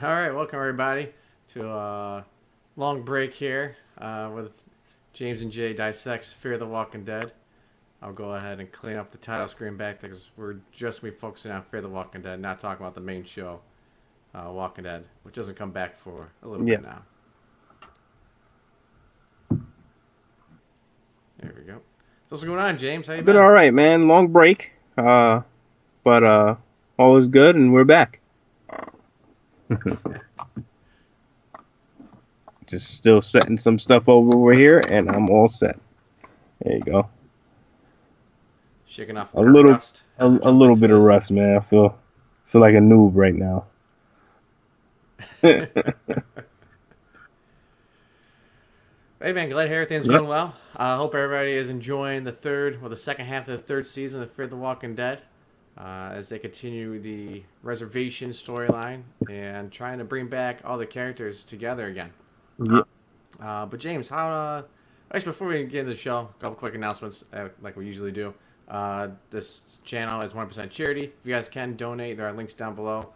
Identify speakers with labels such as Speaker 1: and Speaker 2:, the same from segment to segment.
Speaker 1: All right, welcome everybody to a long break here with James and Jay Dissects Fear the Walking Dead. I'll go ahead and clean up the title screen back there because we're just going to be focusing on Fear the Walking Dead, not talking about the main show, Walking Dead, which doesn't come back for a little
Speaker 2: Yeah.
Speaker 1: bit now. There we go. So what's going on, James? How you
Speaker 2: Been
Speaker 1: been?
Speaker 2: all right, man. Long break. But all is good and we're back. Just still setting some stuff over here and I'm all set. There you go.
Speaker 1: Shaking off
Speaker 2: A
Speaker 1: work
Speaker 2: little
Speaker 1: rust
Speaker 2: a,
Speaker 1: as we
Speaker 2: a
Speaker 1: jump
Speaker 2: little
Speaker 1: into
Speaker 2: bit of
Speaker 1: this.
Speaker 2: rust, man. I feel like a noob right now.
Speaker 1: Hey man, glad everything's
Speaker 2: Yep.
Speaker 1: going well. I hope everybody is enjoying the second half of the third season of Fear the Walking Dead, as they continue the reservation storyline and trying to bring back all the characters together again.
Speaker 2: Yep.
Speaker 1: But James, how? Actually, before we get into the show, a couple quick announcements, like we usually do. This channel is 100% charity. If you guys can donate, there are links down below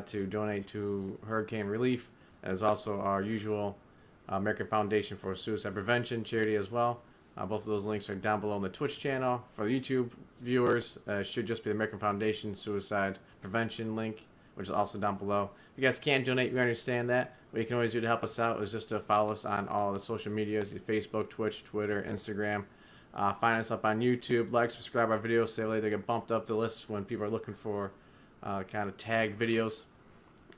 Speaker 1: to donate to hurricane relief. There's also our usual American Foundation for Suicide Prevention charity as well. Both of those links are down below on the Twitch channel. For the YouTube viewers, it should just be the American Foundation Suicide Prevention link, which is also down below. If you guys can't donate, we understand that. What you can always do to help us out is just to follow us on all the social medias: Facebook, Twitch, Twitter, Instagram. Find us up on YouTube. Like, subscribe our videos so they get bumped up the list when people are looking for kind of tagged videos.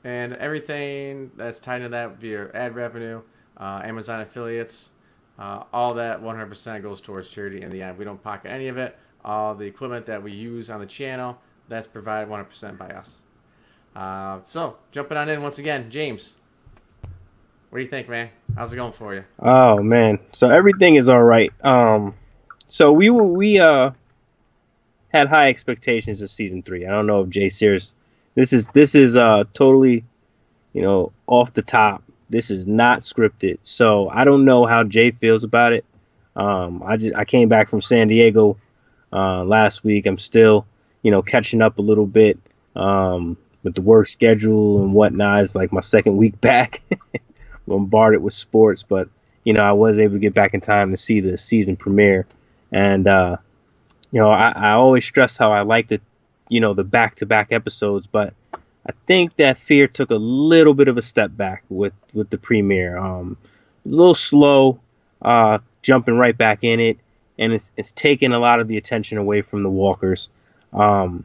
Speaker 1: And everything that's tied into that via ad revenue, Amazon affiliates, all that 100% goes towards charity in the end. We don't pocket any of it. All the equipment that we use on the channel, that's provided 100% by us. So, jumping on in once again, James, what do you think, man? How's it going for you?
Speaker 2: Oh man. So everything is all right. So we had high expectations of season 3. I don't know if Jay Sears. This is totally, off the top. This is not scripted, so I don't know how Jay feels about it. I came back from San Diego last week. I'm still, catching up a little bit with the work schedule and whatnot. It's like my second week back, bombarded with sports, but I was able to get back in time to see the season premiere, and I always stress how I like the back-to-back episodes, but I think that Fear took a little bit of a step back with the premiere. A little slow, jumping right back in it, and it's taking a lot of the attention away from the walkers. Obviously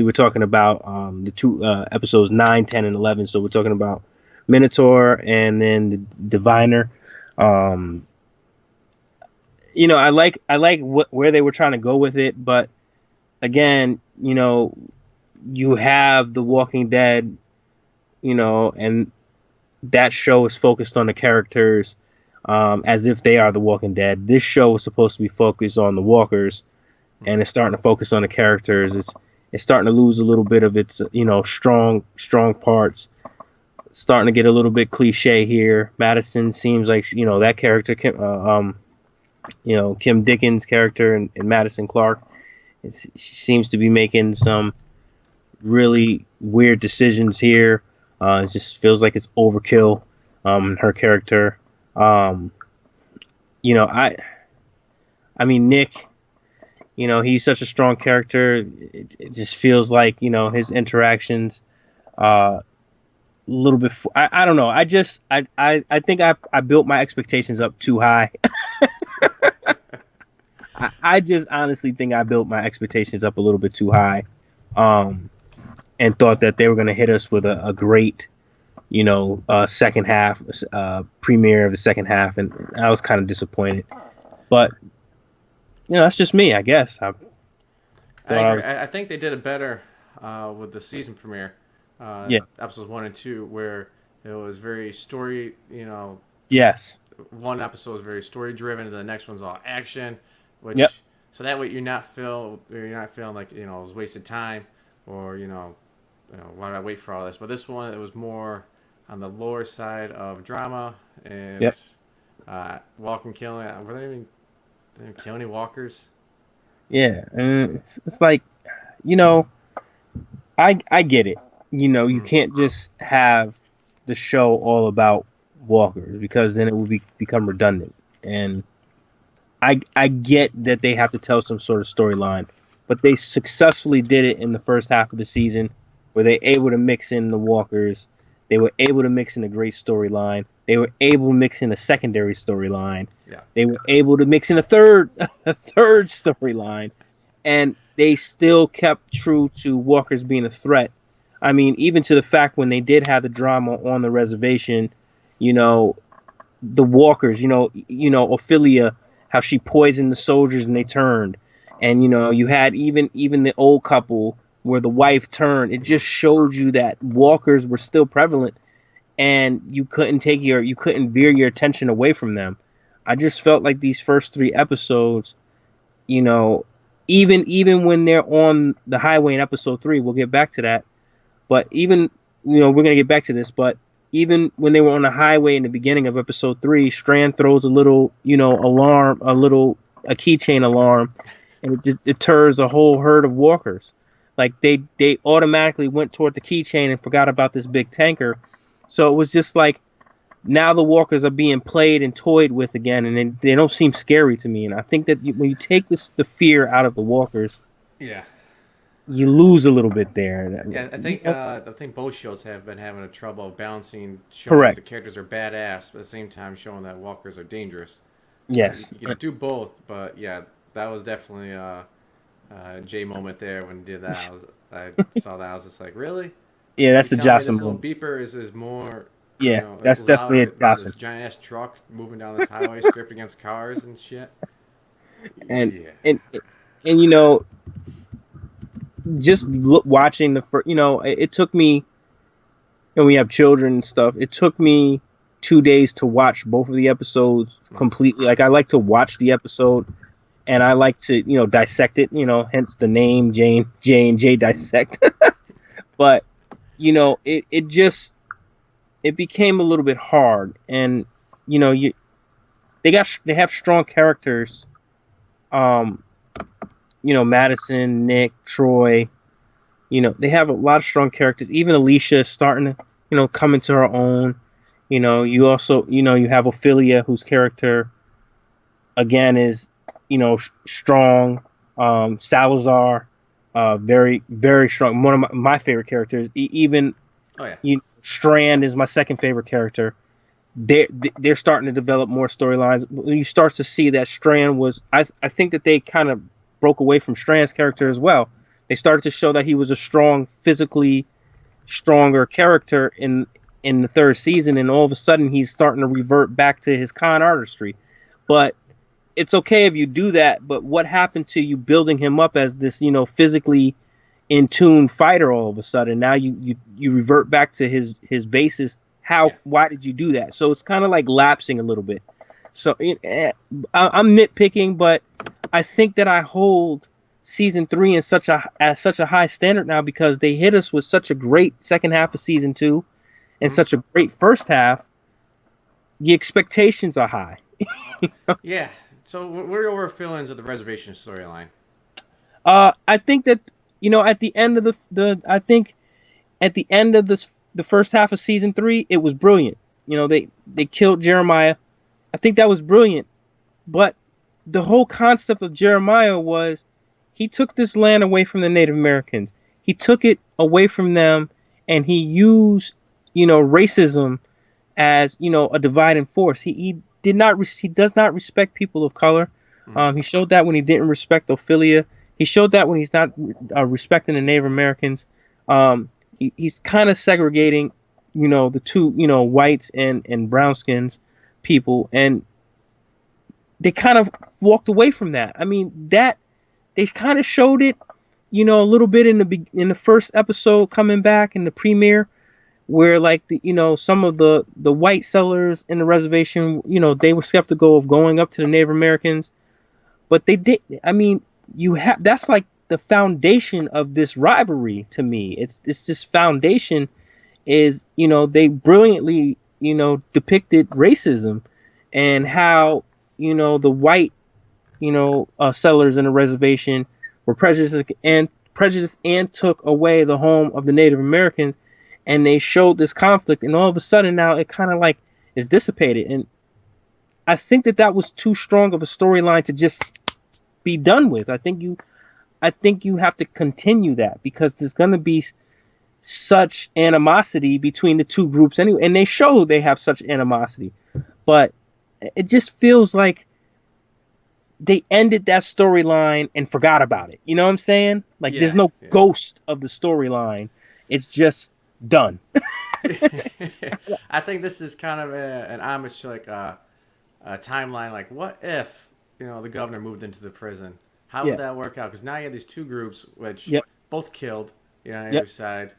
Speaker 2: we're talking about the two episodes 9, 10, and 11. So we're talking about Minotaur and then the Diviner. I like where they were trying to go with it, but again, you have The Walking Dead, and that show is focused on the characters as if they are The Walking Dead. This show was supposed to be focused on the walkers, and it's starting to focus on the characters. It's starting to lose a little bit of its strong parts. It's starting to get a little bit cliche here. Madison seems like that character, Kim Dickens' character and Madison Clark. She seems to be making some really weird decisions here. It just feels like it's overkill. Her character. I mean Nick. He's such a strong character. It just feels like his interactions. A little bit. I don't know. I think I built my expectations up too high. I just honestly think I built my expectations up a little bit too high, and thought that they were going to hit us with a great, second half, premiere of the second half, and I was kind of disappointed. But that's just me, I guess.
Speaker 1: I agree. I think they did it better with the season premiere,
Speaker 2: Yeah.
Speaker 1: episodes 1 and 2, where it was very story.
Speaker 2: Yes.
Speaker 1: One episode is very story driven, and the next one's all action.
Speaker 2: Yep.
Speaker 1: So that way you're not feeling like it was wasted time, or why did I wait for all this? But this one, it was more on the lower side of drama and
Speaker 2: Yep.
Speaker 1: walking, killing. Were they even kill any walkers?
Speaker 2: Yeah. And it's like, I get it. You can't just have the show all about walkers, because then it will become redundant. And I get that they have to tell some sort of storyline, but they successfully did it in the first half of the season, where they able to mix in the walkers. They were able to mix in a great storyline. They were able to mix in a secondary storyline.
Speaker 1: Yeah.
Speaker 2: They were able to mix in a third storyline, and they still kept true to walkers being a threat. I mean, even to the fact when they did have the drama on the reservation, the walkers, Ophelia, how she poisoned the soldiers and they turned, and you had even the old couple where the wife turned. It just showed you that walkers were still prevalent, and you couldn't veer your attention away from them. I just felt like these first 3 episodes, even when they're on the highway in episode 3, we'll get back to that. But even, we're gonna get back to this, but even when they were on the highway in the beginning of episode 3, Strand throws a little, alarm, a keychain alarm, and it just deters a whole herd of walkers. Like they automatically went toward the keychain and forgot about this big tanker. So it was just like, now the walkers are being played and toyed with again, and they don't seem scary to me. And I think that when you take the fear out of the walkers,
Speaker 1: yeah,
Speaker 2: you lose a little bit there.
Speaker 1: Yeah, I think both shows have been having a trouble balancing showing that the characters are badass, but at the same time showing that walkers are dangerous.
Speaker 2: Yes,
Speaker 1: you can do both, but yeah, that was definitely a J moment there when he did that. I saw that, I was just like, really?
Speaker 2: Yeah, that's the Jocelyn
Speaker 1: moment. This little beeper is more.
Speaker 2: Yeah, that's definitely a Jocelyn.
Speaker 1: This giant ass truck moving down this highway, scraped against cars and shit.
Speaker 2: And just watching the first, it took me, and we have children and stuff. It took me 2 days to watch both of the episodes completely. Like, I like to watch the episode, and I like to, dissect it. Hence the name J&J Dissect. But it became a little bit hard, and they have strong characters. Madison, Nick, Troy, they have a lot of strong characters. Even Alicia is starting to, come into her own. You also, you have Ophelia, whose character, again, is, strong. Salazar, very, very strong. One of my favorite characters. Even, Strand is my second favorite character. They're starting to develop more storylines. You start to see that Strand was, I think that they kind of broke away from Strand's character as well. They started to show that he was a physically stronger character in the 3rd season, and all of a sudden he's starting to revert back to his con artistry. But it's okay if you do that, but what happened to you building him up as this, physically in tune fighter all of a sudden? Now you revert back to his basis. Why did you do that? So it's kind of like lapsing a little bit. So I'm nitpicking, but I think that I hold season 3 at such a high standard now, because they hit us with such a great second half of season 2 and such a great first half. The expectations are high.
Speaker 1: Yeah. So what are your feelings of the reservation storyline?
Speaker 2: I think that at the end of the first half of season 3, it was brilliant. They killed Jeremiah. I think that was brilliant, but the whole concept of Jeremiah was he took this land away from the Native Americans. He took it away from them, and he used, racism as, a dividing force. He does not respect people of color. He showed that when he didn't respect Ophelia. He showed that when he's not respecting the Native Americans. He's kind of segregating, the two, whites and brown skins people, and they kind of walked away from that. I mean, that they kind of showed it, a little bit in the first episode coming back in the premiere, where like some of the white settlers in the reservation, they were skeptical of going up to the Native Americans, but they did. I mean, that's like the foundation of this rivalry to me. It's this foundation is, they brilliantly, depicted racism and how, the white, settlers in the reservation were prejudiced and prejudiced and took away the home of the Native Americans, and they showed this conflict, and all of a sudden now it kind of like is dissipated. And I think that was too strong of a storyline to just be done with. I think you have to continue that, because there's going to be such animosity between the two groups anyway, and they show they have such animosity, but it just feels like they ended that storyline and forgot about it. You know what I'm saying? Like, there's no ghost of the storyline. It's just done.
Speaker 1: I think this is kind of an homage to like a timeline. Like, what if, the governor moved into the prison? How would that work out? Because now you have these two groups, which both killed, on the other side.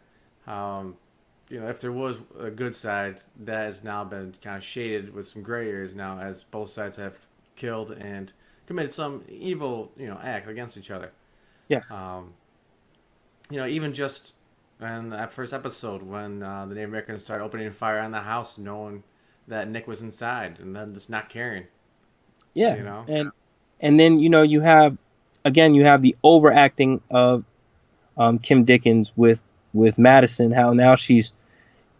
Speaker 1: If there was a good side, that has now been kind of shaded with some gray areas now, as both sides have killed and committed some evil, act against each other.
Speaker 2: Yes.
Speaker 1: Even just in that first episode when the Native Americans started opening fire on the house, knowing that Nick was inside, and then just not caring.
Speaker 2: Yeah. And then you have the overacting of Kim Dickens with Madison, how now she's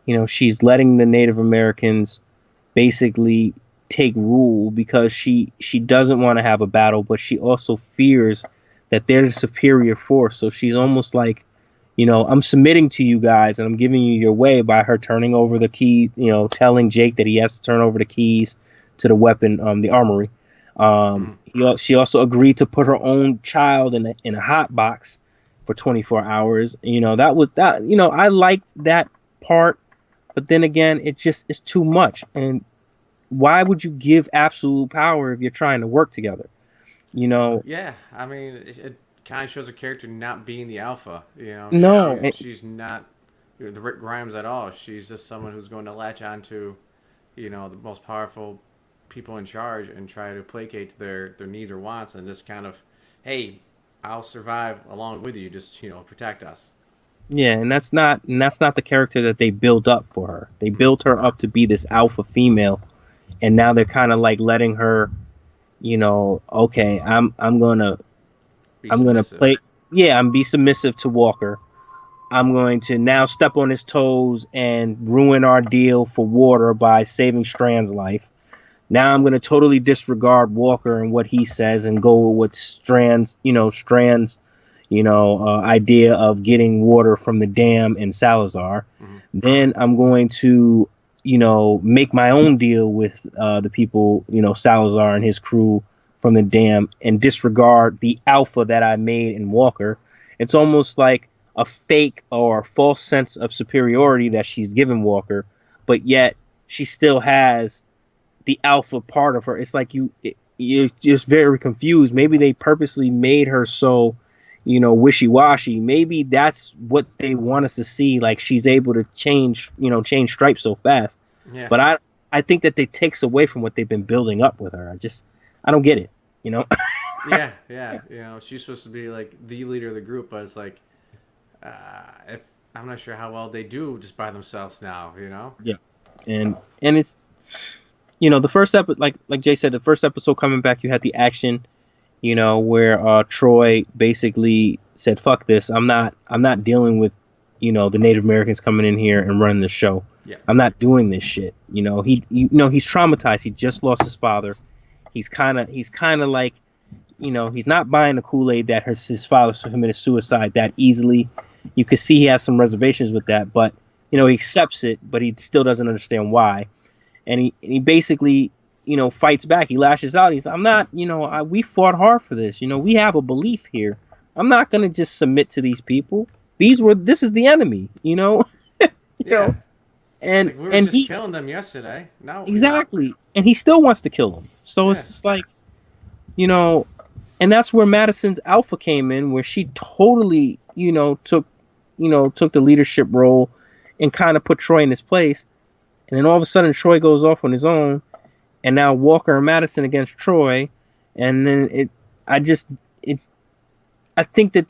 Speaker 2: letting the Native Americans basically take rule because she doesn't want to have a battle, but she also fears that they're the superior force. So she's almost like, I'm submitting to you guys and I'm giving you your way by her turning over the key, telling Jake that he has to turn over the keys to the weapon, the armory. She also agreed to put her own child in a hot box for 24 hours. I like that part, but then again, it's too much. And why would you give absolute power if you're trying to work together?
Speaker 1: Yeah, I mean, it kind of shows a character not being the alpha.
Speaker 2: No,
Speaker 1: she's not the Rick Grimes at all. She's just someone who's going to latch onto, the most powerful people in charge and try to placate their needs or wants, and just kind of, hey, I'll survive along with you. Just protect us.
Speaker 2: Yeah, and that's not the character that they built up for her. They built her up to be this alpha female, and now they're kind of like letting her, okay, I'm gonna play. Yeah, I'm be submissive to Walker. I'm going to now step on his toes and ruin our deal for water by saving Strand's life. Now I'm going to totally disregard Walker and what he says and go with what Strand's idea of getting water from the dam in Salazar. Mm-hmm. Then I'm going to, make my own deal with the people, Salazar and his crew from the dam, and disregard the alpha that I made in Walker. It's almost like a fake or a false sense of superiority that she's given Walker, but yet she still has the alpha part of her. It's like you're just very confused. Maybe they purposely made her so, wishy-washy. Maybe that's what they want us to see. Like, she's able to change stripes so fast. Yeah. But I think that it takes away from what they've been building up with her. I don't get it.
Speaker 1: Yeah. She's supposed to be like the leader of the group, but it's like, if I'm not sure how well they do just by themselves now.
Speaker 2: Yeah, and it's. The first episode, like Jay said, the first episode coming back, you had the action, where Troy basically said, "Fuck this! I'm not dealing with, the Native Americans coming in here and running the show. Yeah. I'm not doing this shit." He's traumatized. He just lost his father. He's kind of like, he's not buying the Kool-Aid that his father committed suicide that easily. You could see he has some reservations with that, but he accepts it, but he still doesn't understand why. And he basically, fights back. He lashes out. He's, I'm not, we fought hard for this. We have a belief here. I'm not going to just submit to these people. This is the enemy,
Speaker 1: Yeah.
Speaker 2: And
Speaker 1: like we were just killing them yesterday. No.
Speaker 2: Exactly. And he still wants to kill them. So it's just like, and that's where Madison's alpha came in, where she totally, took the leadership role and kind of put Troy in his place. And then all of a sudden, Troy goes off on his own, and now Walker and Madison against Troy, and then I think that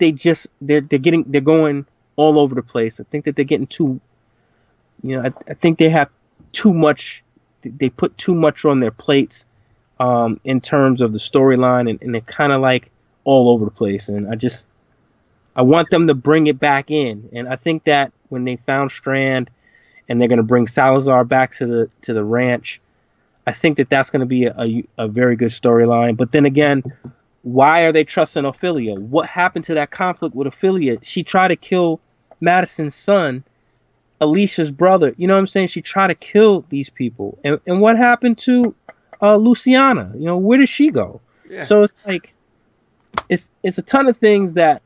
Speaker 2: they're going all over the place. I think that they're getting too, I think they have too much. They put too much on their plates, in terms of the storyline, and they're kind of like all over the place. And I want them to bring it back in, and I think that when they found Strand, and they're going to bring Salazar back to the ranch, I think that that's going to be a very good storyline. But then again, why are they trusting Ophelia? What happened to that conflict with Ophelia? She tried to kill Madison's son, Alicia's brother. You know what I'm saying? She tried to kill these people. And what happened to Luciana? You know, where did she go? Yeah. So it's like, it's a ton of things that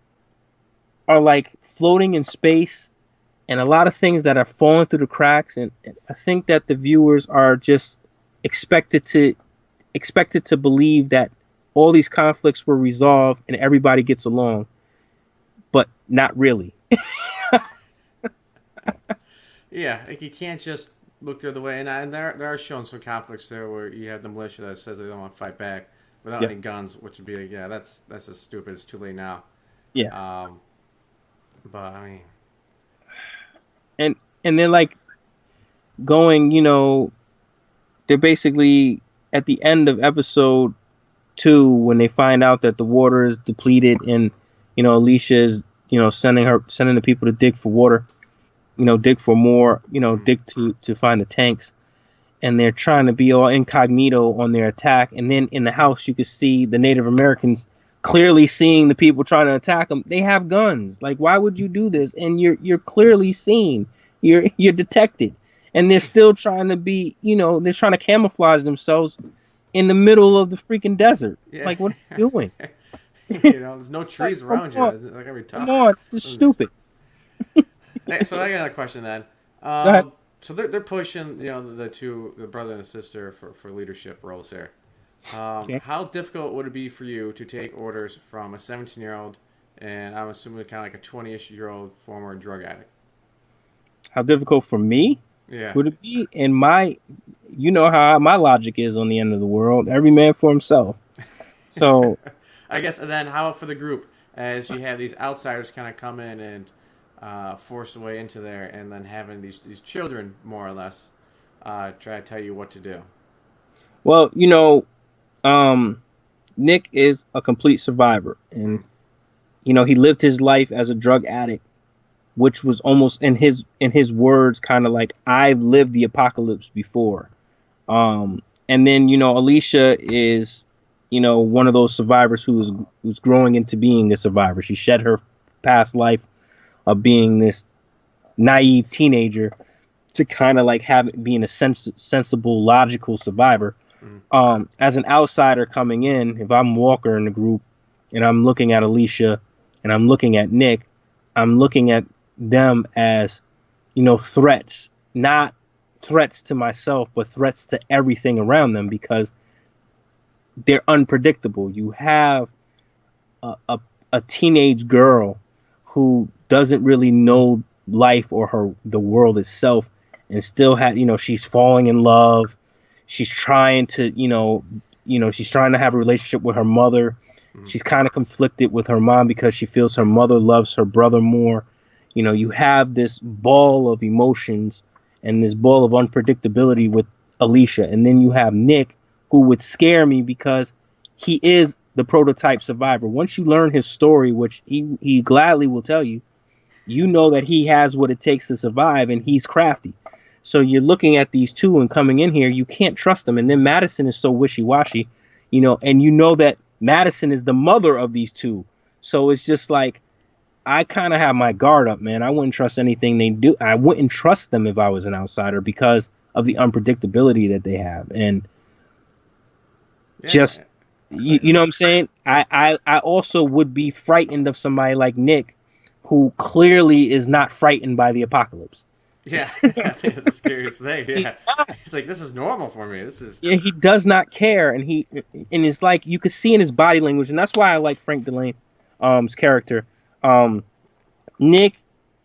Speaker 2: are like floating in space, and a lot of things that are falling through the cracks. And I think that the viewers are just expected to believe that all these conflicts were resolved and everybody gets along, but not really.
Speaker 1: Yeah, like you can't just look the other way. And there are shown some conflicts there where you have the militia that says they don't want to fight back without any guns, which would be like, yeah, that's just stupid. It's too late now.
Speaker 2: Yeah.
Speaker 1: But I
Speaker 2: mean, and they're like going, you know, they're basically at the end of episode 2 when they find out that the water is depleted, and you know Alicia is, you know, sending the people to dig for water, you know, dig for more, you know, dig to find the tanks, and they're trying to be all incognito on their attack. And then in the house you could see the Native Americans clearly seeing the people trying to attack them. They have guns. Like, why would you do this? And you're clearly seen, you're detected. And they're still trying to be, you know, they're trying to camouflage themselves in the middle of the freaking desert. Yeah. Like, what are you doing?
Speaker 1: You know, there's no trees around you. It's not gonna be tough.
Speaker 2: Come on, this is stupid.
Speaker 1: Hey, so I got another question then.
Speaker 2: Go ahead.
Speaker 1: So they're pushing, you know, the brother and the sister for leadership roles here. Okay. How difficult would it be for you to take orders from a 17-year-old and I'm assuming kind of like a 20-ish-year-old former drug addict?
Speaker 2: How difficult for me?
Speaker 1: Yeah.
Speaker 2: Would it be? In my, you know how my logic is on the end of the world. Every man for himself. So,
Speaker 1: I guess. And then how for the group, as you have these outsiders kind of come in and force their way into there, and then having these children more or less try to tell you what to do.
Speaker 2: Well, you know, Nick is a complete survivor, and you know he lived his life as a drug addict, which was almost in his words kind of like, I've lived the apocalypse before. And then, you know, Alicia is, you know, one of those survivors who's growing into being a survivor. She shed her past life of being this naive teenager to kind of like being a sensible, logical survivor. As an outsider coming in, if I'm Walker in the group and I'm looking at Alicia and I'm looking at Nick, I'm looking at them as, you know, threats, not threats to myself, but threats to everything around them, because they're unpredictable. You have a teenage girl who doesn't really know life or the world itself, and still you know, she's falling in love. She's trying to, she's trying to have a relationship with her mother. She's kind of conflicted with her mom because she feels her mother loves her brother more. You know, you have this ball of emotions and this ball of unpredictability with Alicia. And then you have Nick, who would scare me because he is the prototype survivor. Once you learn his story, which he gladly will tell you, you know that he has what it takes to survive, and he's crafty. So you're looking at these two and coming in here, you can't trust them. And then Madison is so wishy-washy, you know, and you know that Madison is the mother of these two. So it's just like, I kind of have my guard up, man. I wouldn't trust anything they do. I wouldn't trust them if I was an outsider because of the unpredictability that they have. And just, you know what I'm saying? I also would be frightened of somebody like Nick, who clearly is not frightened by the apocalypse.
Speaker 1: Yeah, I think that's the scariest thing. Yeah, he's like, this is normal for me. This is.
Speaker 2: Yeah, he does not care, and it's like you could see in his body language, and that's why I like Frank Delane's character. Nick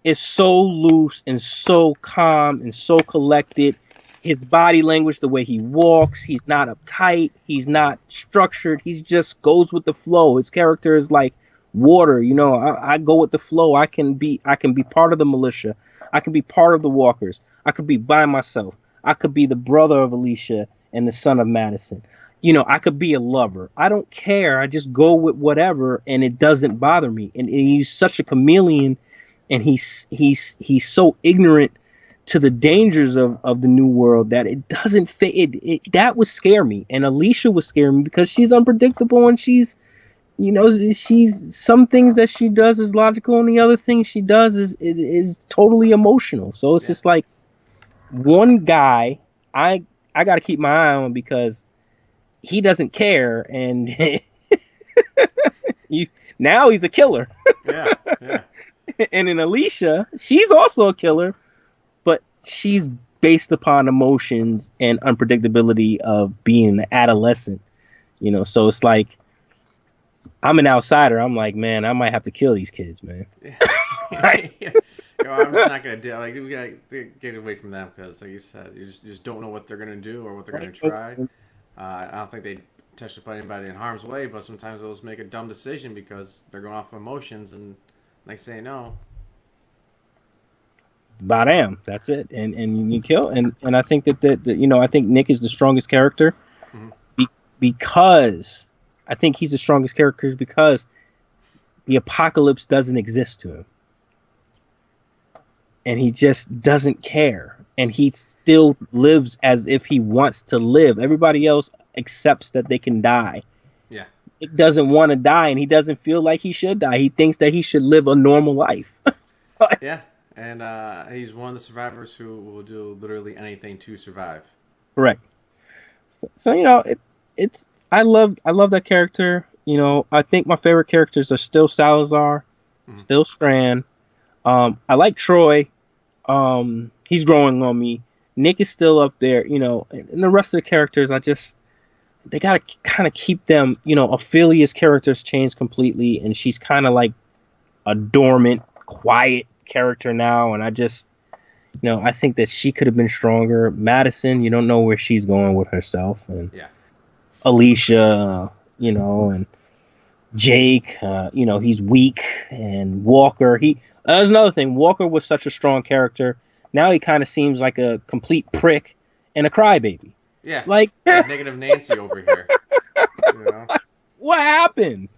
Speaker 2: is so loose and so calm and so collected. His body language, the way he walks, he's not uptight, he's not structured. He just goes with the flow. His character is like water, you know. I go with the flow. I can be part of the militia. I could be part of the walkers. I could be by myself. I could be the brother of Alicia and the son of Madison. I could be a lover. I don't care. I just go with whatever, and it doesn't bother me. And he's such a chameleon, and he's so ignorant to the dangers of the new world that it doesn't fit. That would scare me, and Alicia would scare me because she's unpredictable, and she's some things that she does is logical, and the other things she does is totally emotional. So it's just like one guy I got to keep my eye on because he doesn't care, and now he's a killer.
Speaker 1: Yeah.
Speaker 2: And in Alicia, she's also a killer, but she's based upon emotions and unpredictability of being an adolescent. So it's like I'm an outsider. I'm like, man, I might have to kill these kids, man.
Speaker 1: I'm just not gonna do. Like, we gotta get away from them because, like you said, you just don't know what they're gonna do or what they're gonna try. I don't think they touch upon anybody in harm's way, but sometimes they'll just make a dumb decision because they're going off of emotions and they say no.
Speaker 2: Bam, that's it, and you kill, and I think that I think Nick is the strongest character, because I think he's the strongest character because the apocalypse doesn't exist to him, and he just doesn't care. And he still lives as if he wants to live. Everybody else accepts that they can die.
Speaker 1: Yeah.
Speaker 2: He doesn't want to die, and he doesn't feel like he should die. He thinks that he should live a normal life.
Speaker 1: Yeah, and he's one of the survivors who will do literally anything to survive.
Speaker 2: Correct. So it's I love that character. I think my favorite characters are still Salazar, still Strand. I like Troy. He's growing on me. Nick is still up there, and the rest of the characters, they gotta kind of keep them, Ophelia's character's changed completely, and she's kind of like a dormant, quiet character now, and I think that she could have been stronger. Madison, you don't know where she's going with herself, and Alicia, and Jake, he's weak, and Walker, that's another thing. Walker was such a strong character. Now he kind of seems like a complete prick and a crybaby.
Speaker 1: Yeah,
Speaker 2: like
Speaker 1: negative Nancy over here.
Speaker 2: What happened?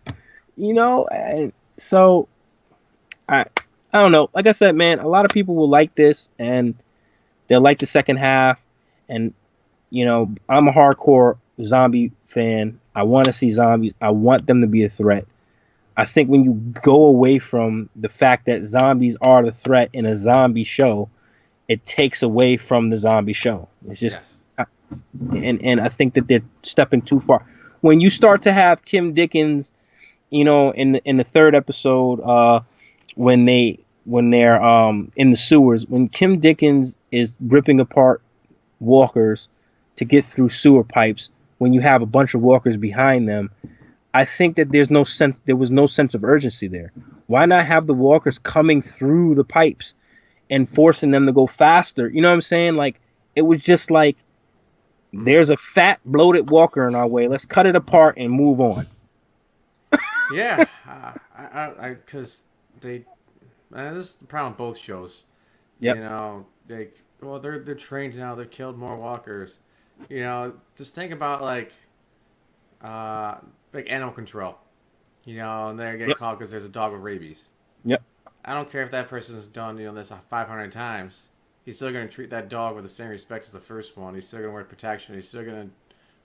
Speaker 2: And so I don't know. Like I said, man, a lot of people will like this, and they'll like the second half. And I'm a hardcore zombie fan. I want to see zombies. I want them to be a threat. I think when you go away from the fact that zombies are the threat in a zombie show, it takes away from the zombie show. It's just, and I think that they're stepping too far. When you start to have Kim Dickens, in the third episode, when they're in the sewers, when Kim Dickens is ripping apart walkers to get through sewer pipes, when you have a bunch of walkers behind them, I think that there was no sense of urgency there. Why not have the walkers coming through the pipes and forcing them to go faster? You know what I'm saying? Like, it was just like, there's a fat, bloated walker in our way. Let's cut it apart and move on.
Speaker 1: Yeah, because this is the problem with both shows.
Speaker 2: Yep.
Speaker 1: They're trained now. They've killed more walkers. Just think about like animal control. And they get caught because there's a dog with rabies.
Speaker 2: Yep.
Speaker 1: I don't care if that person's done this 500 times. He's still going to treat that dog with the same respect as the first one. He's still going to wear protection. He's still going to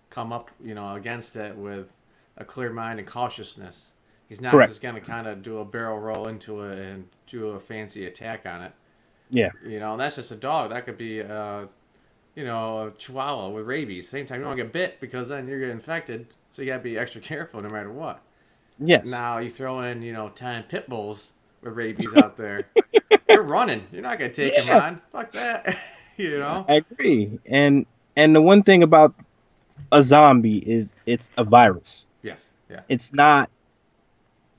Speaker 1: come up, against it with a clear mind and cautiousness. He's not just going to kind of do a barrel roll into it and do a fancy attack on it.
Speaker 2: Yeah.
Speaker 1: And that's just a dog. That could be, a Chihuahua with rabies. Same time, you don't get bit because then you're getting infected. So you got to be extra careful no matter what.
Speaker 2: Yes.
Speaker 1: Now you throw in, 10 pit bulls with rabies out there. You're running. You're not going to take them on. Fuck that.
Speaker 2: I agree. And the one thing about a zombie is it's a virus.
Speaker 1: Yes. Yeah.
Speaker 2: It's not.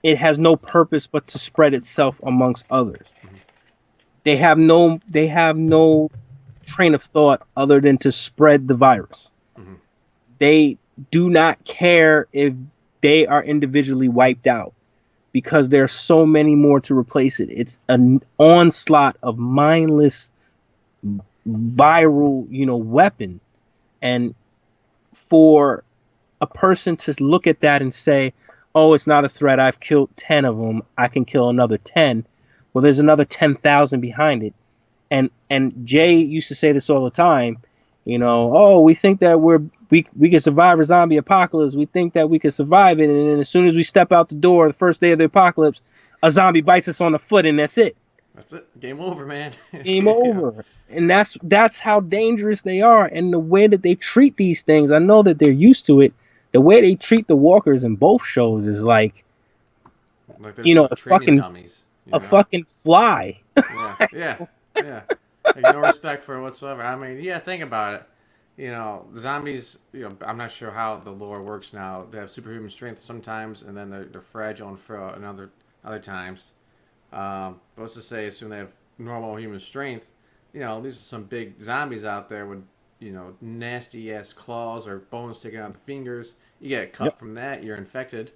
Speaker 2: It has no purpose but to spread itself amongst others. Mm-hmm. They have no train of thought other than to spread the virus. Mm-hmm. They do not care if they are individually wiped out because there are so many more to replace it. It's an onslaught of mindless viral, weapon. And for a person to look at that and say, oh, it's not a threat. I've killed 10 of them. I can kill another 10. Well, there's another 10,000 behind it. And Jay used to say this all the time, oh, we think that we can survive a zombie apocalypse. We think that we can survive it. And then as soon as we step out the door, the first day of the apocalypse, a zombie bites us on the foot and that's it.
Speaker 1: That's it. Game over, man.
Speaker 2: Game over. And that's how dangerous they are. And the way that they treat these things, I know that they're used to it. The way they treat the walkers in both shows is like a fucking
Speaker 1: dummies,
Speaker 2: a fucking fly.
Speaker 1: Yeah. Like, no respect for it whatsoever. I mean, yeah, think about it. The zombies, I'm not sure how the lore works now. They have superhuman strength sometimes, and then they're fragile and frail and other times. But let's just say, assume they have normal human strength. These are some big zombies out there with, nasty ass claws or bones sticking out the fingers. You get cut from that, you're infected.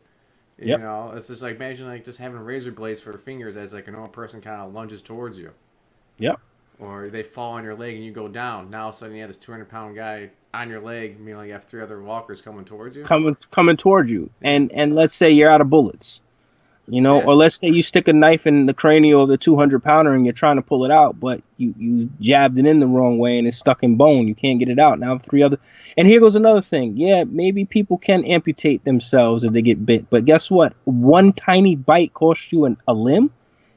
Speaker 1: It's just like, imagine like just having razor blades for fingers as like a normal person kind of lunges towards you.
Speaker 2: Yep.
Speaker 1: Or they fall on your leg and you go down. Now all of a sudden you have this 200-pound guy on your leg, meaning you have 3 other walkers coming towards you.
Speaker 2: Coming towards you, and let's say you're out of bullets. Or let's say you stick a knife in the cranial of the 200-pounder and you're trying to pull it out, but you jabbed it in the wrong way and it's stuck in bone. You can't get it out. Now 3 other, and here goes another thing. Yeah, maybe people can amputate themselves if they get bit, but guess what? One tiny bite costs you a limb.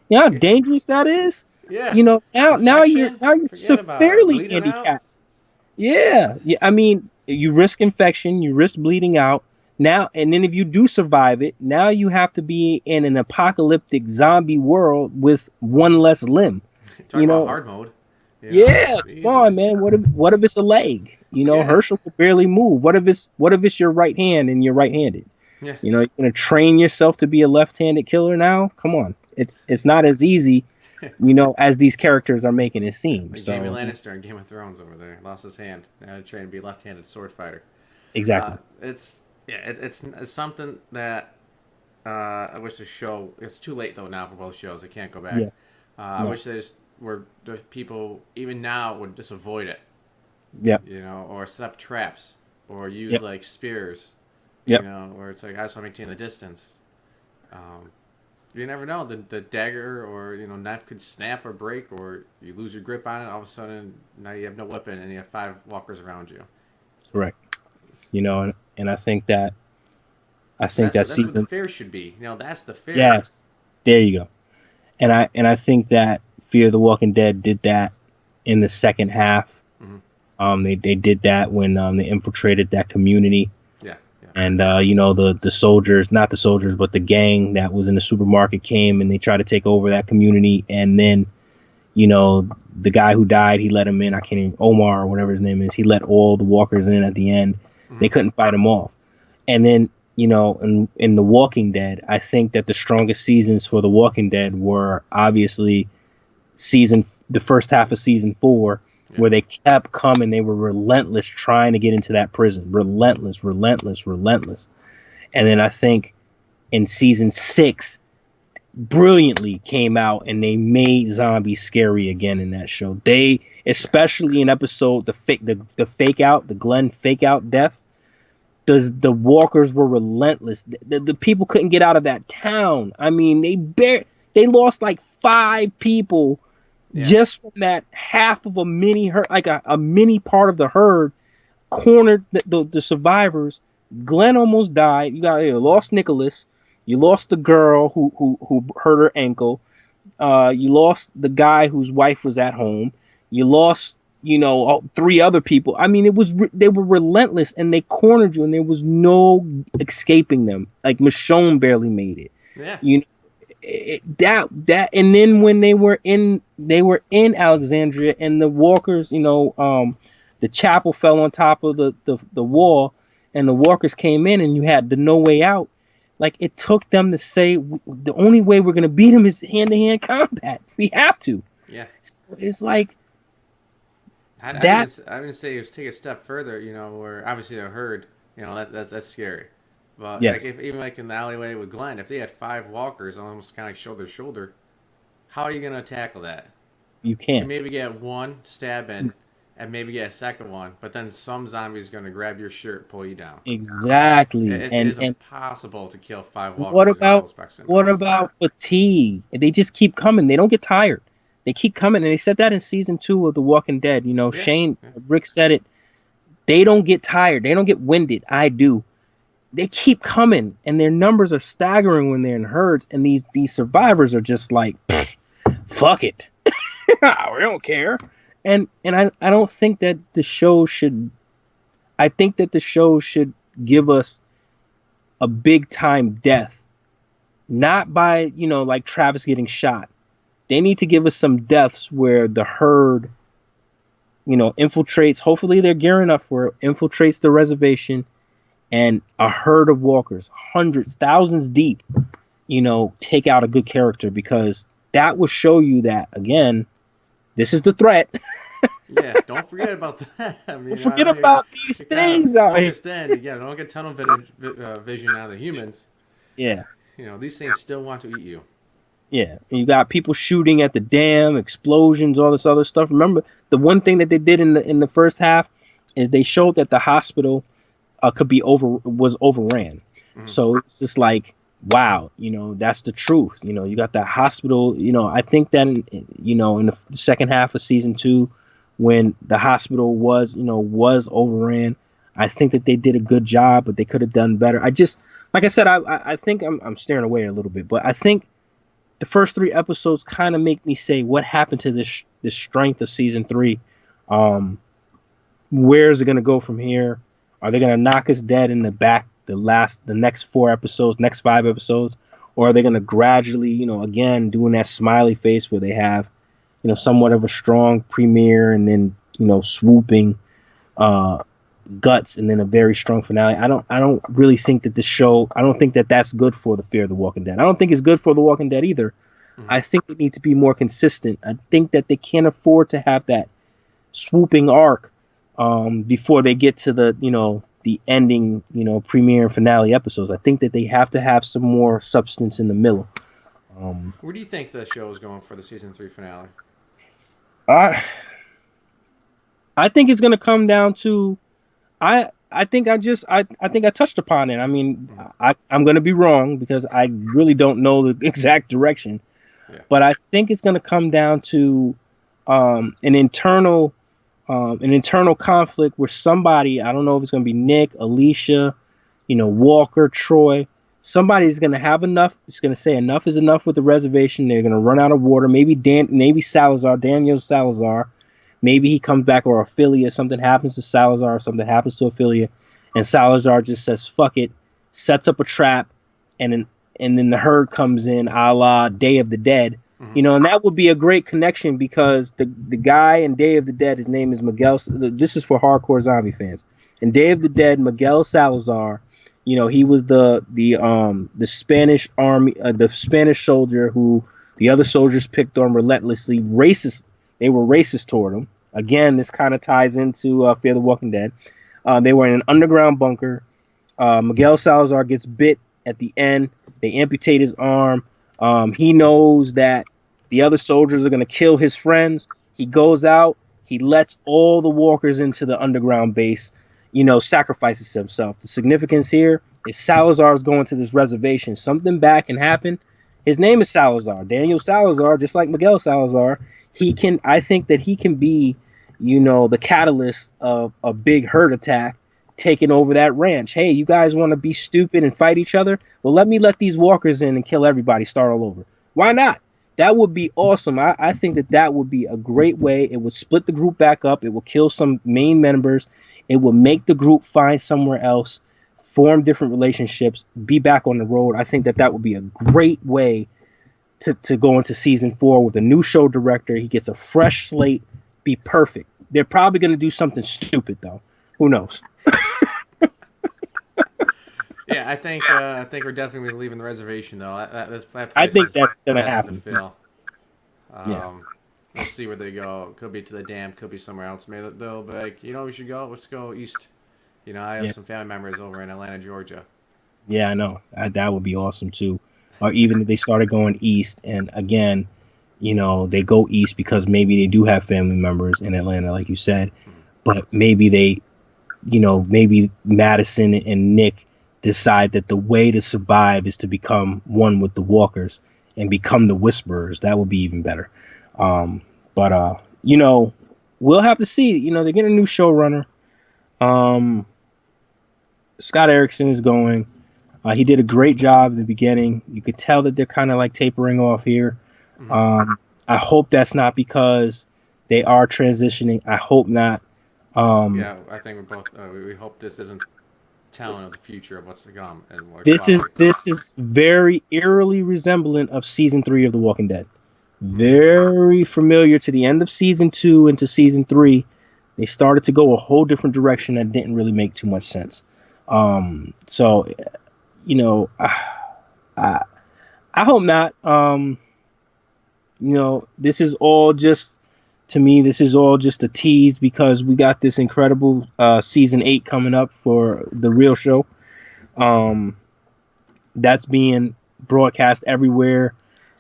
Speaker 2: You know how dangerous that is.
Speaker 1: Yeah.
Speaker 2: Now you're severely handicapped. Yeah. I mean, you risk infection, you risk bleeding out. Now, and then if you do survive it, now you have to be in an apocalyptic zombie world with one less limb.
Speaker 1: Talk about hard mode.
Speaker 2: Yeah, come on, man. What if it's a leg? Herschel could barely move. What if it's your right hand and you're right-handed?
Speaker 1: Yeah.
Speaker 2: You're gonna train yourself to be a left-handed killer now? Come on, it's not as easy, as these characters are making it seem.
Speaker 1: Like
Speaker 2: so,
Speaker 1: Jaime Lannister in Game of Thrones over there lost his hand. Now to train to be a left-handed sword fighter.
Speaker 2: Exactly.
Speaker 1: It's something that I wish the show. It's too late though now for both shows. I can't go back.
Speaker 2: Yeah.
Speaker 1: I wish the people even now would just avoid it.
Speaker 2: Yeah.
Speaker 1: Or set up traps or use like spears.
Speaker 2: Yep.
Speaker 1: Where it's like I just want to maintain the distance. You never know. The dagger or knife could snap or break, or you lose your grip on it. All of a sudden, now you have no weapon and you have 5 walkers around you.
Speaker 2: Correct. And I think that
Speaker 1: that's
Speaker 2: season,
Speaker 1: what the fear should be. That's the fear.
Speaker 2: Yes, there you go. And I think that Fear the Walking Dead did that in the second half. Mm-hmm. They did that when they infiltrated that community. Yeah. And the soldiers, not the soldiers, but the gang that was in the supermarket came and they tried to take over that community. And then, the guy who died, he let him in. I can't even, Omar or whatever his name is. He let all the walkers in at the end. Mm-hmm. They couldn't fight him off. And then, in The Walking Dead, I think that the strongest seasons for The Walking Dead were obviously the first half of season 4, where they kept coming. They were relentless trying to get into that prison. Relentless. And then I think in season 6, brilliantly came out and they made zombies scary again in that show. They, especially in episode, the fake out, the Glenn fake out death, the walkers were relentless. The people couldn't get out of that town. I mean, they lost like 5 people just from that half of a mini herd, like a mini part of the herd cornered the survivors. Glenn almost died. You lost Nicholas. You lost the girl who hurt her ankle. You lost the guy whose wife was at home. You lost 3 other people. I mean, they were relentless and they cornered you and there was no escaping them. Like Michonne barely made it. Yeah. That and then when they were in Alexandria and the walkers, the chapel fell on top of the wall and the walkers came in and you had the no way out. Like, it took them to say the only way we're gonna beat them is hand-to-hand combat. We have to. Yeah. So it's like
Speaker 1: I didn't say it was take a step further. Where obviously a herd, that's scary. But
Speaker 2: yes.
Speaker 1: Even like in the alleyway with Glenn, if they had 5 walkers almost kind of like shoulder to shoulder, how are you going to tackle that?
Speaker 2: You can't.
Speaker 1: You maybe get one stab in, and maybe get a second one, but then some zombie is going to grab your shirt, pull you down.
Speaker 2: Exactly.
Speaker 1: It
Speaker 2: And
Speaker 1: is impossible to kill 5
Speaker 2: what
Speaker 1: walkers in close
Speaker 2: about
Speaker 1: proximity.
Speaker 2: fatigue? They just keep coming. They don't get tired. They keep coming, and they said that in season 2 of The Walking Dead. You know,
Speaker 1: Yeah.
Speaker 2: Rick said it. They don't get tired. They don't get winded. I do. They keep coming, and their numbers are staggering when they're in herds. And these survivors are just like, fuck it, we don't care. And I don't think that the show should. I think that the show should give us a big time death, not by like Travis getting shot. They need to give us some deaths where the herd, infiltrates. Hopefully they're gearing up for it. Infiltrates the reservation, and a herd of walkers, hundreds, thousands deep, take out a good character, because that will show you that, again, this is the threat.
Speaker 1: Yeah, don't forget about that. I mean,
Speaker 2: Don't forget about these things out here.
Speaker 1: Yeah, don't get tunnel vision out of the humans.
Speaker 2: Yeah.
Speaker 1: These things still want to eat you.
Speaker 2: Yeah, and you got people shooting at the dam, explosions, all this other stuff. Remember, the one thing that they did in the first half is they showed that the hospital was overran. Mm-hmm. So it's just like, wow, that's the truth. You got that hospital. I think that in the second half of season 2, when the hospital was overran, I think that they did a good job, but they could have done better. Like I said, I think I'm staring away a little bit, but I think the first 3 episodes kind of make me say, what happened to this strength of season 3? Where is it going to go from here? Are they going to knock us dead in the back the next 4 episodes, next 5 episodes? Or are they going to gradually, again, doing that smiley face where they have, somewhat of a strong premiere and then, swooping guts and then a very strong finale? I don't really think that I don't think that that's good for the Fear of the Walking Dead. I don't think it's good for The Walking Dead either. Mm-hmm. I think they need to be more consistent. I think that they can't afford to have that swooping arc before they get to the ending, premiere and finale episodes. I think that they have to have some more substance in the middle.
Speaker 1: Where do you think the show is going for the season 3 finale?
Speaker 2: I think it's going to come down to, I think I touched upon it. I mean, I'm going to be wrong because I really don't know the exact direction, but I think it's going to come down to an internal conflict where somebody, I don't know if it's going to be Nick, Alicia, Walker, Troy, somebody's going to have enough. It's going to say enough is enough with the reservation. They're going to run out of water. Maybe Daniel Salazar. Maybe he comes back, or Ophelia, something happens to Salazar, or something happens to Ophelia, and Salazar just says, fuck it, sets up a trap, and then the herd comes in, a la Day of the Dead. Mm-hmm. And that would be a great connection, because the guy in Day of the Dead, his name is Miguel. This is for hardcore zombie fans. In Day of the Dead, Miguel Salazar, he was the Spanish army, the Spanish soldier who the other soldiers picked on relentlessly. Racist. They were racist toward him. Again, this kind of ties into Fear the Walking Dead. They were in an underground bunker. Miguel Salazar gets bit at the end. They amputate his arm. He knows that the other soldiers are going to kill his friends. He goes out. He lets all the walkers into the underground base, sacrifices himself. The significance here is Salazar's going to this reservation. Something bad can happen. His name is Salazar. Daniel Salazar, just like Miguel Salazar. I think that he can be, the catalyst of a big herd attack taking over that ranch. Hey, you guys want to be stupid and fight each other? Well, let these walkers in and kill everybody, start all over. Why not? That would be awesome. I think that would be a great way. It would split the group back up. It will kill some main members. It will make the group find somewhere else, form different relationships, be back on the road. I think that would be a great way to go into season 4 with a new show director. He gets a fresh slate, be perfect. They're probably going to do something stupid, though. Who knows?
Speaker 1: Yeah, I think we're definitely leaving the reservation, though.
Speaker 2: I think that's going to happen.
Speaker 1: We'll see where they go. Could be to the dam, could be somewhere else. Maybe they'll be like, we should go. Let's go east. I have some family members over in Atlanta, Georgia.
Speaker 2: Yeah, I know. That would be awesome, too. Or even if they started going east, and again, You know, they go east because maybe they do have family members in Atlanta, like you said, but maybe they, you know, maybe Madison and Nick decide that the way to survive is to become one with the Walkers and become the Whisperers. That would be even better. But you know, we'll have to see. You know, they're getting a new showrunner. Scott Erickson is going. He did a great job in the beginning. You could tell that they're kind of like tapering off here. I hope that's not because they are transitioning. I hope not.
Speaker 1: Yeah, I think we both we hope this isn't telling of the future of what's to come. And
Speaker 2: this is very eerily resemblant of season 3 of The Walking Dead. Very familiar to the end of season 2 into season 3. They started to go a whole different direction that didn't really make too much sense. So, you know, I hope not. You know, this is all just, to me, this is all just a tease because we got this incredible season 8 coming up for the real show. That's being broadcast everywhere.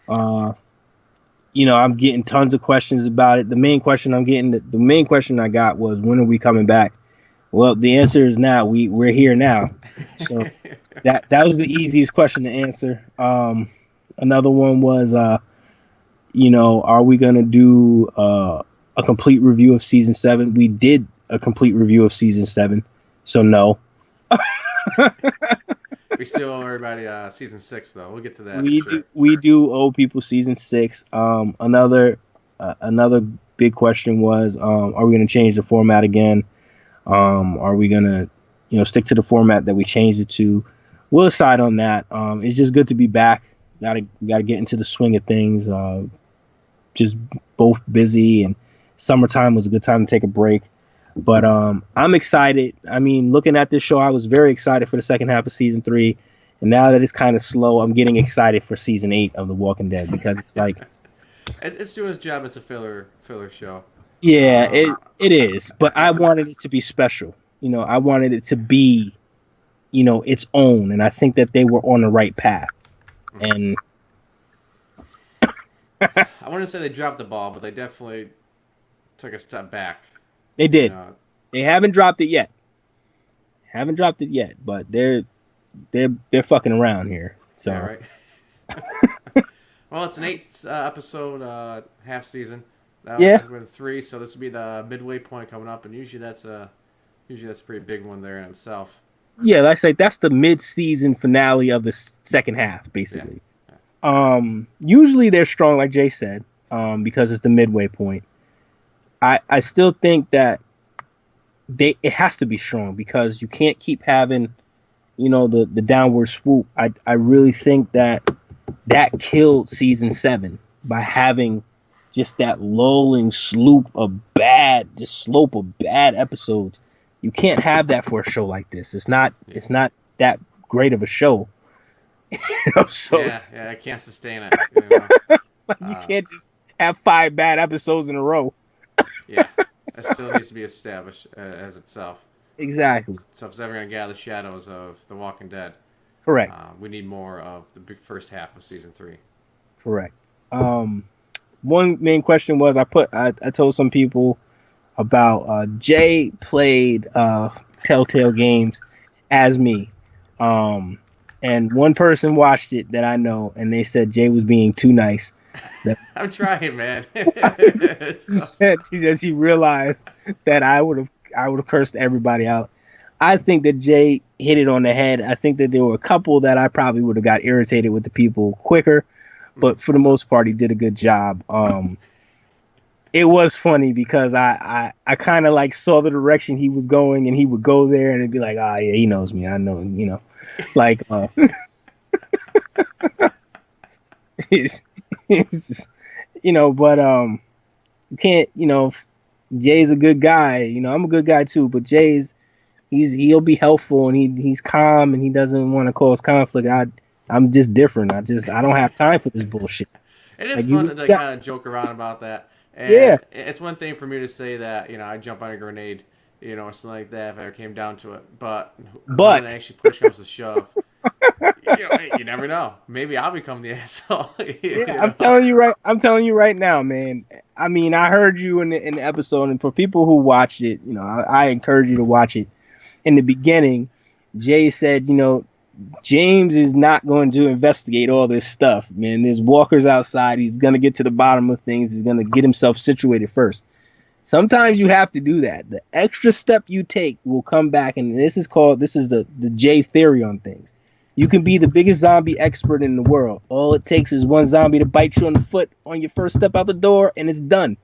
Speaker 2: You know, I'm getting tons of questions about it. The main question I got was, when are we coming back? Well, the answer is now. We're here now. So that was the easiest question to answer. Another one was, you know, are we gonna do a complete review of season 7? We did a complete review of season 7, so no.
Speaker 1: We still owe everybody season 6 though. We'll get to that.
Speaker 2: We do owe people season 6. Another big question was, are we gonna change the format again? Are we gonna, you know, stick to the format that we changed it to? We'll decide on that. It's just good to be back. Gotta get into the swing of things. Just both busy, and summertime was a good time to take a break. But I'm excited. I mean, looking at this show, I was very excited for the second half of season 3, and now that it's kind of slow, I'm getting excited for season 8 of The Walking Dead because it's like
Speaker 1: it's doing its job as a filler show.
Speaker 2: Yeah, it is. But I wanted it to be special. You know, I wanted it to be, you know, its own, and I think that they were on the right path. And
Speaker 1: I wouldn't say they dropped the ball, but they definitely took a step back.
Speaker 2: They did. They haven't dropped it yet. But they're fucking around here. So
Speaker 1: yeah, right. Well, it's an 8 episode half season. That's been 3, so this will be the midway point coming up, and usually that's a pretty big one there in itself.
Speaker 2: Yeah, like I say, that's the mid-season finale of the second half, basically. Yeah. Usually they're strong, like Jay said, because it's the midway point. I still think that it has to be strong because you can't keep having, you know, the downward swoop. I really think that killed season 7 by having just that lulling slope of bad episodes. You can't have that for a show like this. It's not that great of a show. You know, so
Speaker 1: I can't sustain it. You know?
Speaker 2: You can't just have 5 bad episodes in a row.
Speaker 1: Yeah, it still needs to be established as itself.
Speaker 2: Exactly.
Speaker 1: So if it's ever going to get out of the shadows of The Walking Dead,
Speaker 2: correct.
Speaker 1: We need more of the big first half of season 3.
Speaker 2: Correct. One main question was I told some people about Jay played Telltale Games as me, and one person watched it that I know, and they said Jay was being too nice.
Speaker 1: I'm trying, man.
Speaker 2: Said because he realized that I would have cursed everybody out. I think that Jay hit it on the head. I think that there were a couple that I probably would have got irritated with the people quicker, but for the most part, he did a good job. It was funny because I kind of like saw the direction he was going, and he would go there and it'd be like, yeah, he knows me. I know, you know, like, it's just, you know, but, you can't, you know, Jay's a good guy, you know, I'm a good guy too, but he'll be helpful and he's calm and he doesn't want to cause conflict. I'm just different. I don't have time for this bullshit.
Speaker 1: It is fun to kind of joke around about that. And it's one thing for me to say that, you know, I jump on a grenade, you know, or something like that if I came down to it. But when actually push comes to shove, Hey, you never know. Maybe I'll become the asshole.
Speaker 2: Yeah, I'm telling you right. I'm telling you right now, man. I mean, I heard you in the episode, and for people who watched it, I encourage you to watch it. In the beginning, Jay said, James is not going to investigate all this stuff, man. There's walkers outside. He's going to get to the bottom of things. He's going to get himself situated first. Sometimes you have to do that. The extra step you take will come back, and this is the Jay theory on things. You can be the biggest zombie expert in the world. All it takes is one zombie to bite you on the foot on your first step out the door, and it's done.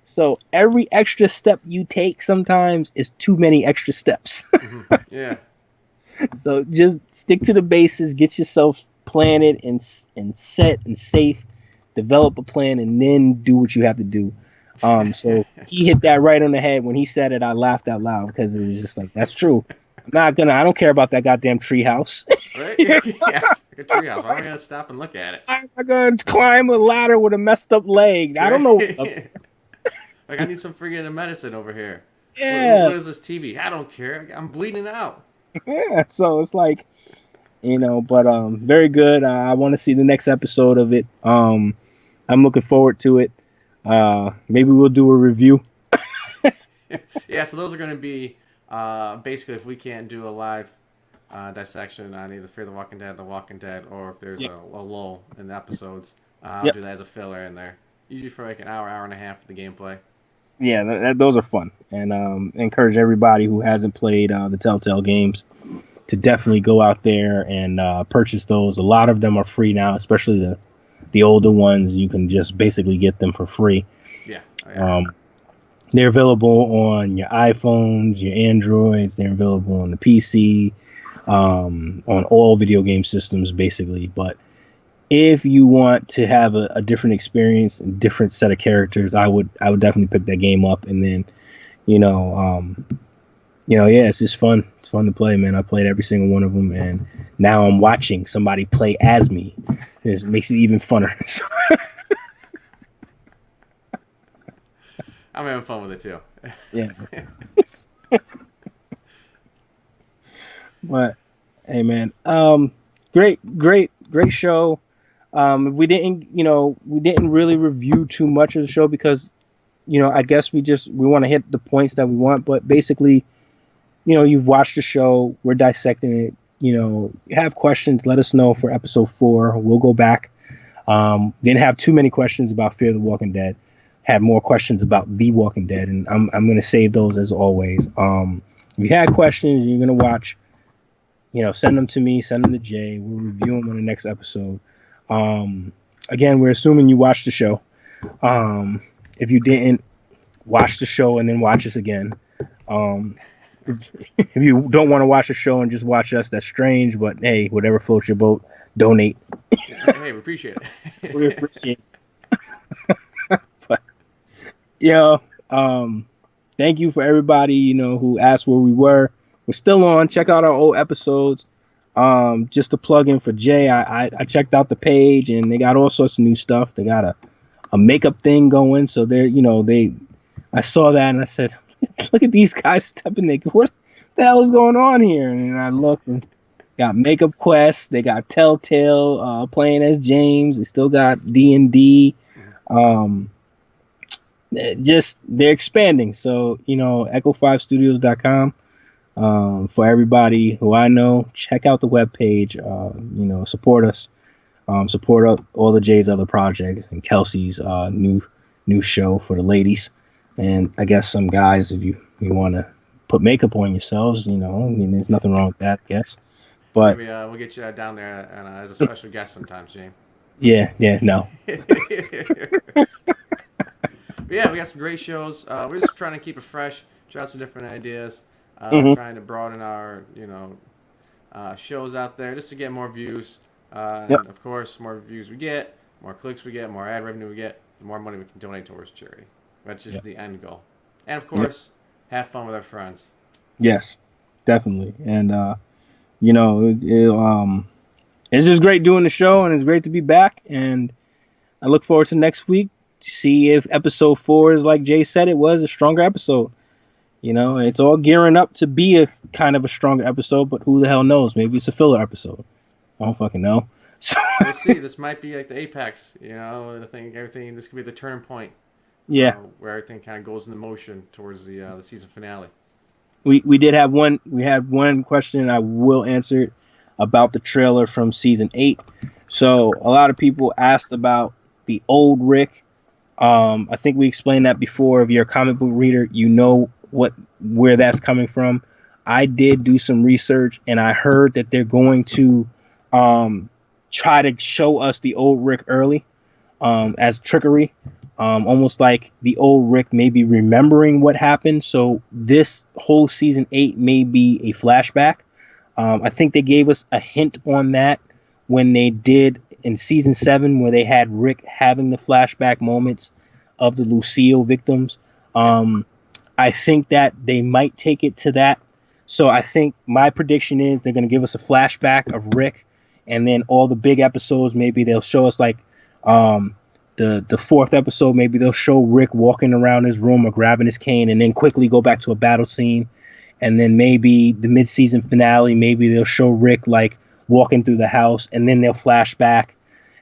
Speaker 2: So every extra step you take sometimes is too many extra steps.
Speaker 1: Yeah.
Speaker 2: So just stick to the bases, get yourself planted and set and safe, develop a plan, and then do what you have to do. So he hit that right on the head. When he said it, I laughed out loud because it was just like, that's true. I don't care about that goddamn treehouse.
Speaker 1: Right? Yeah, it's like a treehouse. Why am I going to stop and look at it?
Speaker 2: I'm not going to climb a ladder with a messed up leg. I don't know.
Speaker 1: Like, I need some freaking medicine over here.
Speaker 2: Yeah.
Speaker 1: What is this TV? I don't care. I'm bleeding out.
Speaker 2: Yeah. So it's like, but very good. I want to see the next episode of it. I'm looking forward to it. Maybe we'll do a review.
Speaker 1: Yeah, so those are going to be basically if we can't do a live dissection on either Fear the Walking Dead, The Walking Dead, or if there's a lull in the episodes, I'll do that as a filler in there. Usually for like an hour and a half of the gameplay.
Speaker 2: Yeah, those are fun. And encourage everybody who hasn't played the Telltale games to definitely go out there and purchase those. A lot of them are free now, especially the older ones. You can just basically get them for free.
Speaker 1: Yeah. Oh, yeah.
Speaker 2: They're available on your iPhones, your Androids. They're available on the PC, on all video game systems, basically. But if you want to have a different experience and different set of characters, I would definitely pick that game up. And then, it's just fun. It's fun to play, man. I played every single one of them, and now I'm watching somebody play as me. It makes it even funner.
Speaker 1: I'm having fun with it too.
Speaker 2: Yeah. But hey, man, great show. We didn't really review too much of the show because, I guess we want to hit the points that we want. But basically, you've watched the show. We're dissecting it. You have questions, let us know for episode 4. We'll go back. Didn't have too many questions about Fear the Walking Dead. Had more questions about The Walking Dead, and I'm going to save those as always. If you had questions, you're going to watch, send them to me, send them to Jay. We'll review them on the next episode. Again, we're assuming you watched the show. If you didn't, watch the show and then watch us again. If you don't want to watch the show and just watch us, that's strange, but hey, whatever floats your boat, donate.
Speaker 1: Hey, we appreciate it.
Speaker 2: We appreciate it. But, thank you for everybody, who asked where we were. We're still on. Check out our old episodes. Just a plug in for Jay. I checked out the page and they got all sorts of new stuff. They got a makeup thing going. So I saw that and I said, look at these guys stepping there. What the hell is going on here? And I looked and got Makeup Quest. They got Telltale playing as James. They still got D&D. They're expanding. So, echo5studios.com. For everybody who I know, check out the webpage. Support us. Support all the Jay's other projects and Kelsey's new show for the ladies. And I guess some guys, if you want to put makeup on yourselves, there's nothing wrong with that, I guess. But
Speaker 1: maybe we'll get you down there as a special guest sometimes, James.
Speaker 2: Yeah, no.
Speaker 1: But yeah, we got some great shows. We're just trying to keep it fresh, try out some different ideas, trying to broaden our, shows out there just to get more views. And of course, more views we get, more clicks we get, more ad revenue we get, the more money we can donate towards charity. That's just the end goal. And of course, have fun with our friends.
Speaker 2: Yes, definitely. And it's just great doing the show, and it's great to be back. And I look forward to next week to see if episode 4 is like Jay said it was, a stronger episode. It's all gearing up to be a kind of a stronger episode, but who the hell knows? Maybe it's a filler episode. I don't fucking know. So
Speaker 1: We'll see. This might be like the apex. I think everything. This could be the turn point
Speaker 2: yeah,
Speaker 1: where everything kind of goes into motion towards the season finale.
Speaker 2: we did have one. We had one question. I will answer it about the trailer from season 8. So a lot of people asked about the old Rick. I think we explained that before. If you're a comic book reader, you know where that's coming from. I did do some research, and I heard that they're going to try to show us the old Rick early as trickery, almost like the old Rick may be remembering what happened. So this whole season 8 may be a flashback. I think they gave us a hint on that when they did in season 7, where they had Rick having the flashback moments of the Lucille victims. I think that they might take it to that. So I think my prediction is they're going to give us a flashback of Rick, and then all the big episodes, maybe they'll show us like the 4th episode, maybe they'll show Rick walking around his room or grabbing his cane and then quickly go back to a battle scene. And then maybe the mid-season finale, maybe they'll show Rick like walking through the house, and then they'll flash back.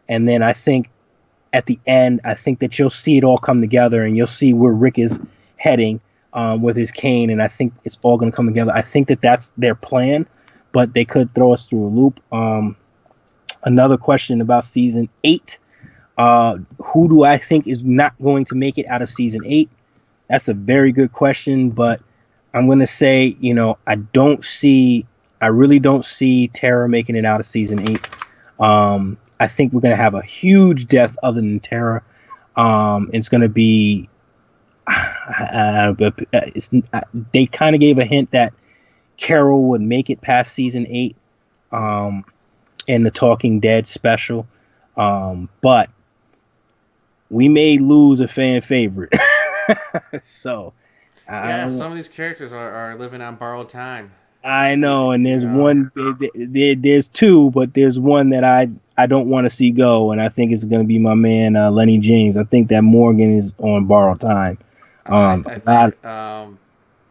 Speaker 2: And then I think at the end, I think that you'll see it all come together, and you'll see where Rick is heading with his cane, and I think it's all going to come together. I think that that's their plan, but they could throw us through a loop. Another question about season 8. Who do I think is not going to make it out of season 8? That's a very good question, but I'm going to say, I really don't see Tara making it out of season 8. I think we're going to have a huge death other than Tara. It's going to be, they kind of gave a hint that Carol would make it past season 8 in the Talking Dead special. But we may lose a fan favorite. So,
Speaker 1: yeah, some of these characters are living on borrowed time.
Speaker 2: I know, and there's one, there's two, but there's one that I don't want to see go, and I think it's going to be my man Lenny James. I think that Morgan is on borrowed time.
Speaker 1: I think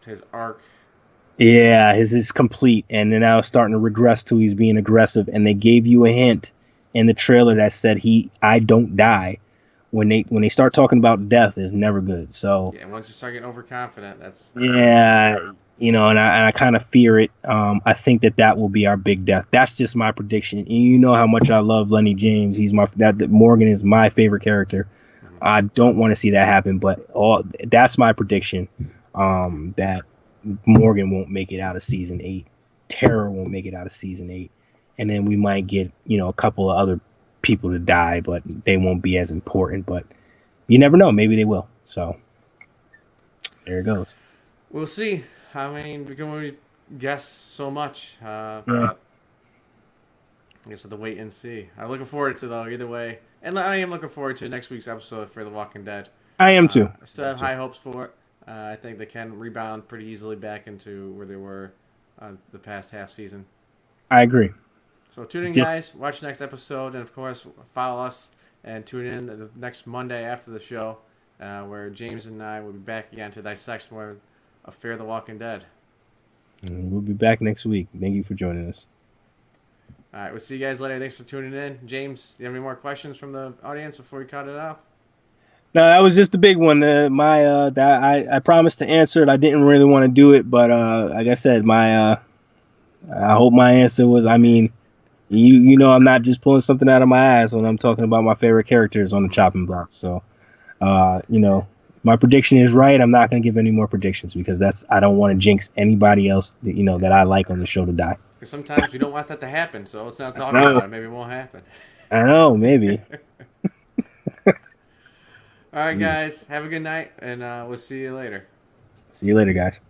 Speaker 1: his arc.
Speaker 2: Yeah, his is complete, and then now it's starting to regress to he's being aggressive, and they gave you a hint in the trailer that said I don't die. When they start talking about death, is never good. So
Speaker 1: yeah, once you start getting overconfident, that's
Speaker 2: and I kind of fear it. I think that will be our big death. That's just my prediction. And you know how much I love Lenny James. He's that Morgan is my favorite character. I don't want to see that happen, but that's my prediction. That Morgan won't make it out of season 8. Terror won't make it out of season 8, and then we might get a couple of other people to die, but they won't be as important. But you never know. Maybe they will. So there it goes.
Speaker 1: We'll see. I mean, we can only guess so much.
Speaker 2: Yeah.
Speaker 1: I guess we'll have to wait and see. I'm looking forward to though. Either way, and I am looking forward to next week's episode for The Walking Dead.
Speaker 2: I am too.
Speaker 1: I still have high hopes for it. I think they can rebound pretty easily back into where they were the past half season.
Speaker 2: I agree.
Speaker 1: So tune in, guys. Watch the next episode, and of course, follow us and tune in the next Monday after the show, where James and I will be back again to dissect more of Fear the Walking Dead.
Speaker 2: And we'll be back next week. Thank you for joining us.
Speaker 1: All right, we'll see you guys later. Thanks for tuning in. James, do you have any more questions from the audience before we cut it off?
Speaker 2: No, that was just the big one. I promised to answer it. I didn't really want to do it, but like I said, I hope my answer was. I mean, you know, I'm not just pulling something out of my ass when I'm talking about my favorite characters on the chopping block. So, my prediction is right. I'm not going to give any more predictions because I don't want to jinx anybody else that I like on the show to die.
Speaker 1: Because sometimes you don't want that to happen, so let's not talk about it. Maybe it won't happen.
Speaker 2: I know, maybe.
Speaker 1: All right, guys. Have a good night, and we'll see you later.
Speaker 2: See you later, guys.